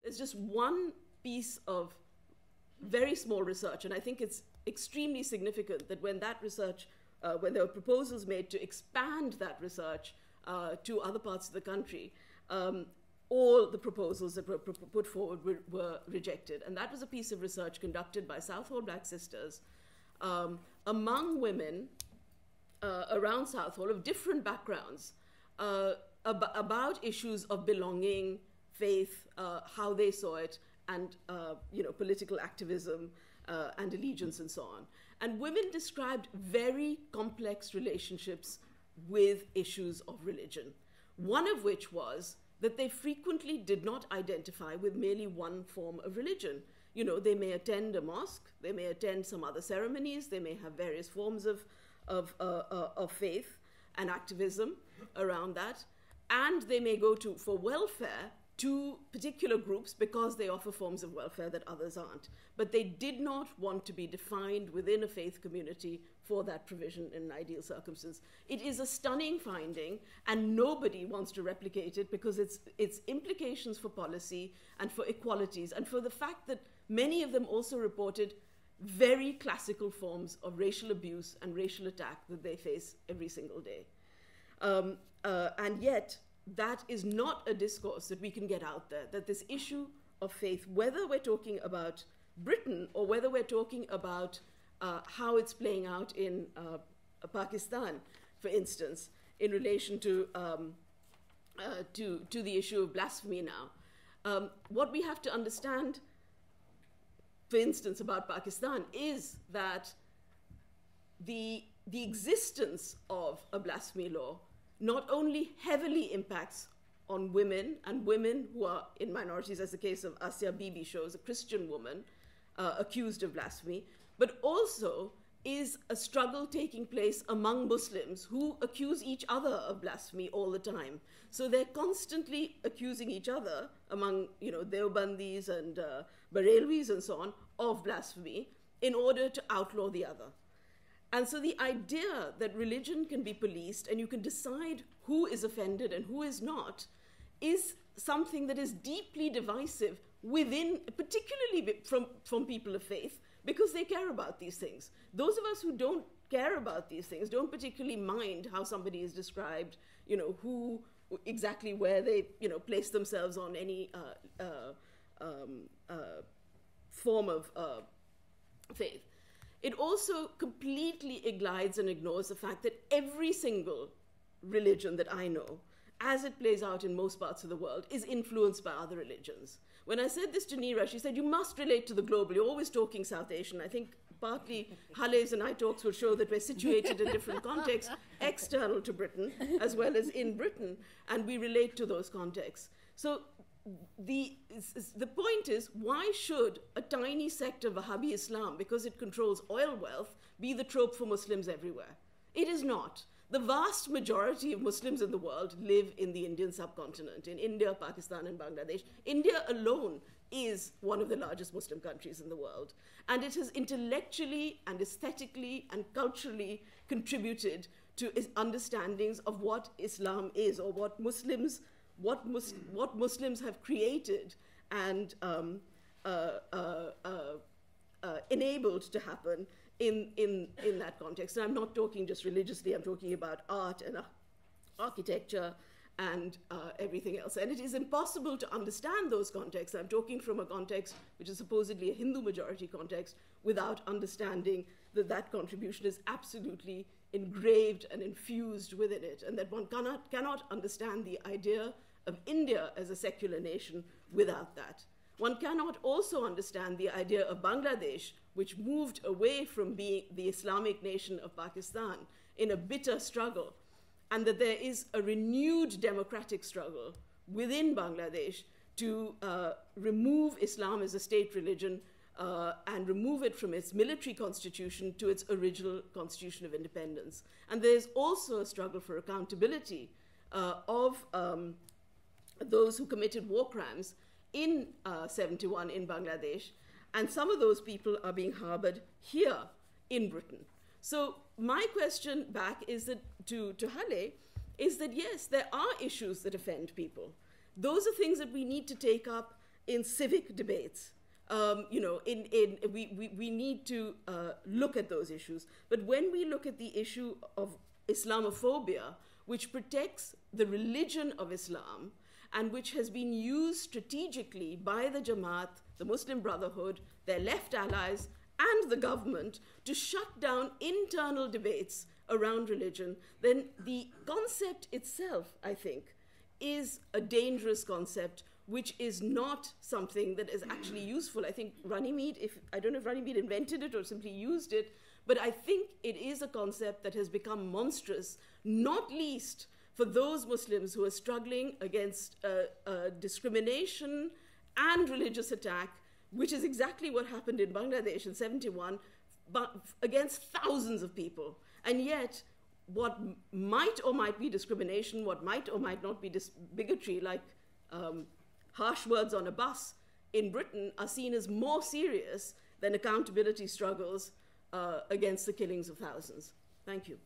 There's just one piece of very small research, and I think it's extremely significant that when that research, when there were proposals made to expand that research to other parts of the country, all the proposals that were put forward were rejected. And that was a piece of research conducted by Southall Black Sisters among women around Southall of different backgrounds about issues of belonging, faith, how they saw it, and political activism and allegiance and so on. And women described very complex relationships with issues of religion, one of which was that they frequently did not identify with merely one form of religion. They may attend a mosque, they may attend some other ceremonies, they may have various forms of faith and activism around that, and they may go for welfare to particular groups because they offer forms of welfare that others aren't. But they did not want to be defined within a faith community for that provision in an ideal circumstance. It is a stunning finding, and nobody wants to replicate it because its implications for policy and for equalities, and for the fact that many of them also reported very classical forms of racial abuse and racial attack that they face every single day. And yet, that is not a discourse that we can get out there, that this issue of faith, whether we're talking about Britain or whether we're talking about how it's playing out in Pakistan, for instance, in relation to the issue of blasphemy now. What we have to understand, for instance, about Pakistan is that the existence of a blasphemy law not only heavily impacts on women, and women who are in minorities, as the case of Asia Bibi shows, a Christian woman accused of blasphemy, but also is a struggle taking place among Muslims who accuse each other of blasphemy all the time. So they're constantly accusing each other among, Deobandis and Barelwis and so on of blasphemy in order to outlaw the other. And so the idea that religion can be policed and you can decide who is offended and who is not is something that is deeply divisive within, particularly from people of faith, because they care about these things. Those of us who don't care about these things don't particularly mind how somebody is described, who exactly where they, place themselves on any form of faith. It also completely glides and ignores the fact that every single religion that I know, as it plays out in most parts of the world, is influenced by other religions. When I said this to Neera, she said, you must relate to the global. You're always talking South Asian. I think partly Hale's and I talks will show that we're situated in different contexts, external to Britain, as well as in Britain, and we relate to those contexts. So the point is, why should a tiny sect of Wahhabi Islam, because it controls oil wealth, be the trope for Muslims everywhere? It is not. The vast majority of Muslims in the world live in the Indian subcontinent, in India, Pakistan, and Bangladesh. India alone is one of the largest Muslim countries in the world. And it has intellectually and aesthetically and culturally contributed to understandings of what Islam is, or what Muslims have created and enabled to happen in that context. And I'm not talking just religiously, I'm talking about art and architecture and everything else. And it is impossible to understand those contexts. I'm talking from a context which is supposedly a Hindu majority context without understanding that that contribution is absolutely engraved and infused within it, and that one cannot understand the idea of India as a secular nation without that. One cannot also understand the idea of Bangladesh, which moved away from being the Islamic nation of Pakistan in a bitter struggle, and that there is a renewed democratic struggle within Bangladesh to remove Islam as a state religion and remove it from its military constitution to its original constitution of independence. And there's also a struggle for accountability of those who committed war crimes in 71 in Bangladesh, and some of those people are being harbored here in Britain. So my question back is that to Hale is that yes, there are issues that offend people. Those are things that we need to take up in civic debates. We need to look at those issues. But when we look at the issue of Islamophobia, which protects the religion of Islam and which has been used strategically by the Jamaat, the Muslim Brotherhood, their left allies, and the government to shut down internal debates around religion, then the concept itself, I think, is a dangerous concept, which is not something that is actually useful. I think Runnymede, I don't know if Runnymede invented it or simply used it, but I think it is a concept that has become monstrous, not least for those Muslims who are struggling against discrimination and religious attack, which is exactly what happened in Bangladesh in 71, but against thousands of people. And yet, what might or might be discrimination, what might or might not be bigotry, like harsh words on a bus in Britain, are seen as more serious than accountability struggles against the killings of thousands. Thank you.